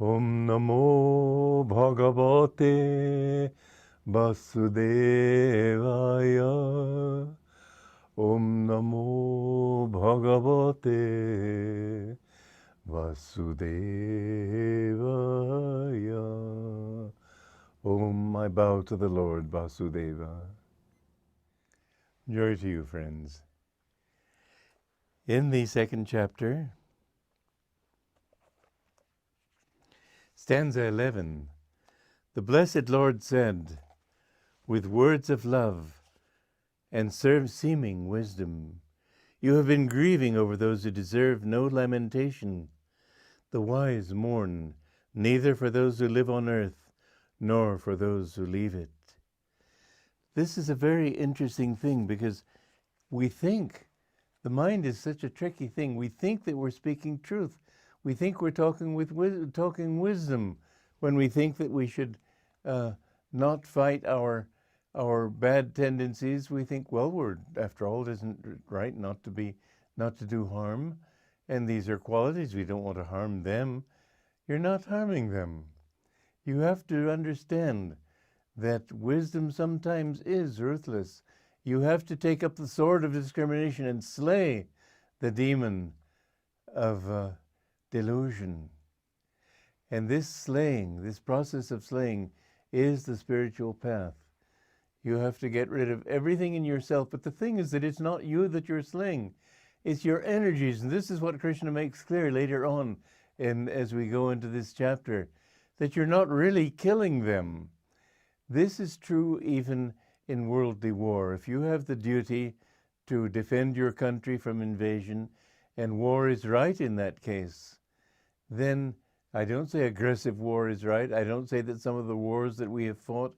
Om Namo Bhagavate Vasudevaya. Om Namo Bhagavate Vasudevaya. Om, I bow to the Lord Vasudeva. Joy to you, friends. In the second chapter, stanza 11, the Blessed Lord said, with words of love and seeming wisdom, you have been grieving over those who deserve no lamentation. The wise mourn neither for those who live on earth, nor for those who leave it. This is a very interesting thing because we think, the mind is such a tricky thing, we think that we're speaking truth. We think we're talking wisdom when we think that we should not fight our bad tendencies. We think, well, we're, after all, it isn't right not to do harm, and these are qualities, we don't want to harm them. You're not harming them. You have to understand that wisdom sometimes is ruthless. You have to take up the sword of discrimination and slay the demon of delusion. And this slaying, this process of slaying, is the spiritual path. You have to get rid of everything in yourself. But the thing is that it's not you that you're slaying. It's your energies. And this is what Krishna makes clear later on as we go into this chapter, that you're not really killing them. This is true even in worldly war. If you have the duty to defend your country from invasion, and war is right in that case, then I don't say aggressive war is right. I don't say that some of the wars that we have fought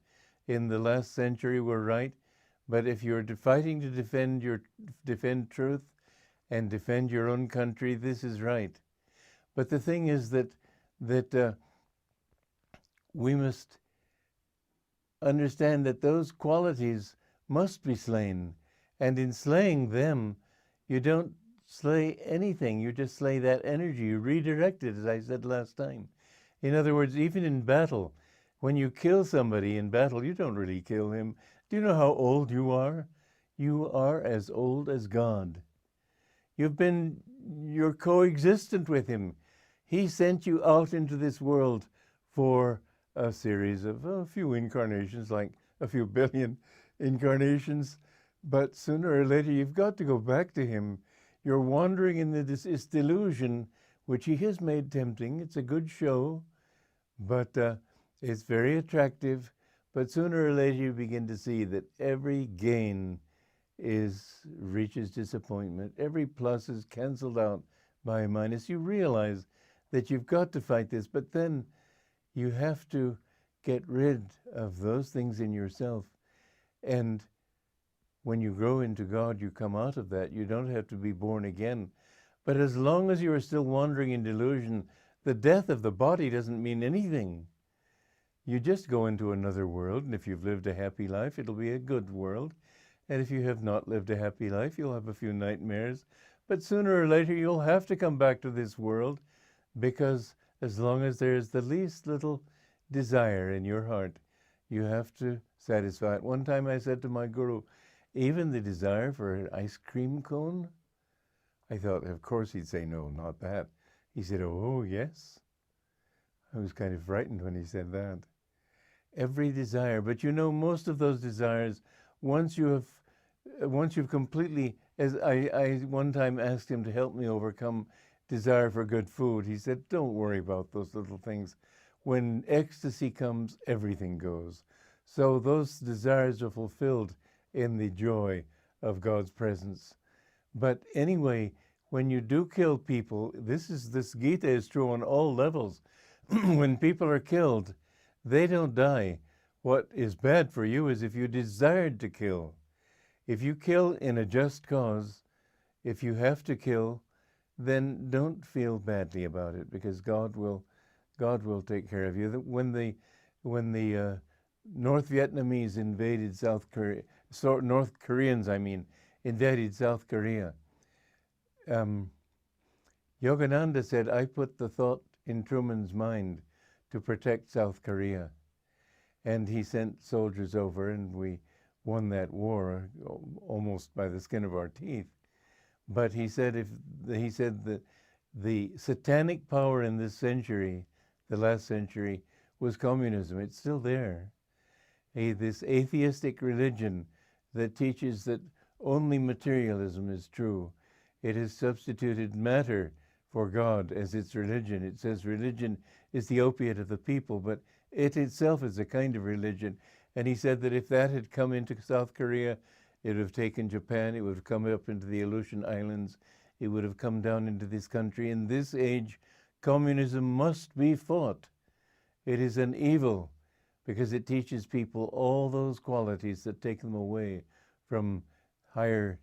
in the last century were right. But if you're fighting to defend truth and defend your own country, this is right. But the thing is that we must understand that those qualities must be slain. And in slaying them, you don't slay anything. You just slay that energy. You redirect it, as I said last time. In other words, even in battle, when you kill somebody in battle, you don't really kill him. Do you know how old you are? You are as old as God. You're coexistent with him. He sent you out into this world for a series of a few incarnations, like a few billion incarnations. But sooner or later, you've got to go back to him. You're wandering in this delusion, which he has made tempting. It's a good show, but it's very attractive. But sooner or later, you begin to see that every gain reaches disappointment. Every plus is canceled out by a minus. You realize that you've got to fight this, but then you have to get rid of those things in yourself. And when you grow into God, you come out of that. You don't have to be born again. But as long as you are still wandering in delusion, the death of the body doesn't mean anything. You just go into another world, and if you've lived a happy life, it'll be a good world. And if you have not lived a happy life, you'll have a few nightmares. But sooner or later, you'll have to come back to this world, because as long as there's the least little desire in your heart, you have to satisfy it. One time I said to my guru, even the desire for an ice cream cone? I thought, of course he'd say, no, not that. He said, oh, yes. I was kind of frightened when he said that. Every desire, but you know, most of those desires, once you've completely, as I one time asked him to help me overcome desire for good food, he said, don't worry about those little things. When ecstasy comes, everything goes. So those desires are fulfilled in the joy of God's presence. But anyway, when you do kill people, this Gita is true on all levels. When people are killed, they don't die. What is bad for you is if you desired to kill. If you kill in a just cause, if you have to kill, then don't feel badly about it, because God will take care of you. When the North Vietnamese invaded South Korea, North Koreans, invaded South Korea, Yogananda said, I put the thought in Truman's mind to protect South Korea. And he sent soldiers over, and we won that war almost by the skin of our teeth. But he said that the satanic power in this century, the last century, was communism. It's still there. This atheistic religion that teaches that only materialism is true. It has substituted matter for God as its religion. It says religion is the opiate of the people, but it itself is a kind of religion. And he said that if that had come into South Korea, it would have taken Japan, it would have come up into the Aleutian Islands, it would have come down into this country. In this age, communism must be fought. It is an evil because it teaches people all those qualities that take them away from our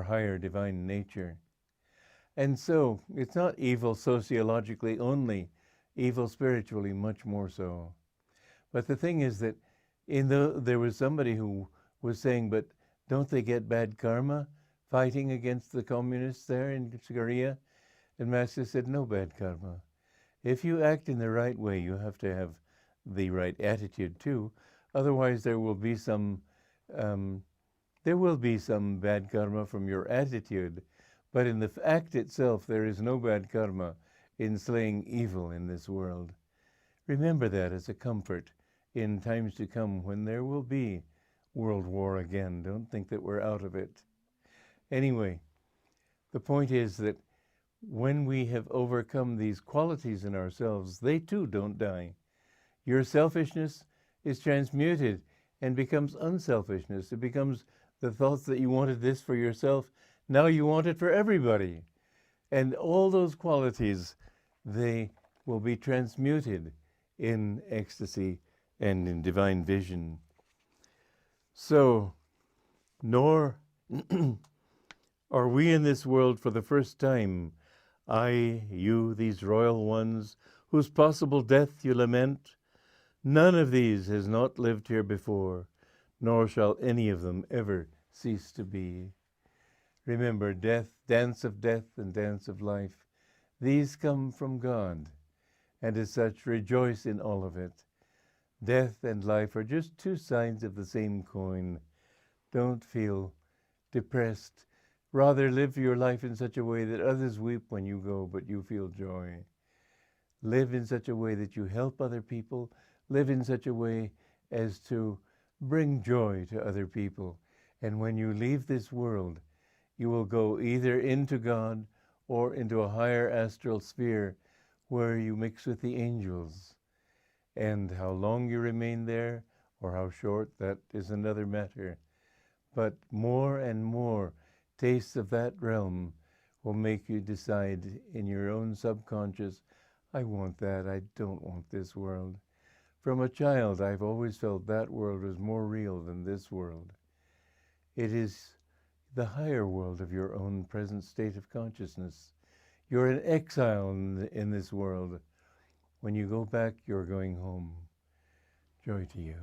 higher divine nature. And so it's not evil sociologically only, evil spiritually much more so. But the thing is that there was somebody who was saying, but don't they get bad karma fighting against the communists there in Korea? And Master said, no bad karma. If you act in the right way, you have to have the right attitude too. Otherwise, there will be some bad karma from your attitude. But in the act itself, there is no bad karma in slaying evil in this world. Remember that as a comfort in times to come when there will be world war again. Don't think that we're out of it. Anyway, the point is that when we have overcome these qualities in ourselves, they too don't die. Your selfishness is transmuted and becomes unselfishness. It becomes the thoughts that you wanted this for yourself, now you want it for everybody. And all those qualities, they will be transmuted in ecstasy and in divine vision. So, nor are we in this world for the first time, I, you, these royal ones, whose possible death you lament. None of these has not lived here before, nor shall any of them ever cease to be. Remember, death, dance of death and dance of life, these come from God, and as such rejoice in all of it. Death and life are just two sides of the same coin. Don't feel depressed. Rather live your life in such a way that others weep when you go, but you feel joy. Live in such a way that you help other people. Live in such a way as to bring joy to other people. And when you leave this world, you will go either into God or into a higher astral sphere where you mix with the angels. And how long you remain there or how short, that is another matter. But more and more tastes of that realm will make you decide in your own subconscious, I want that, I don't want this world. From a child, I've always felt that world was more real than this world. It is the higher world of your own present state of consciousness. You're an exile in this world. When you go back, you're going home. Joy to you.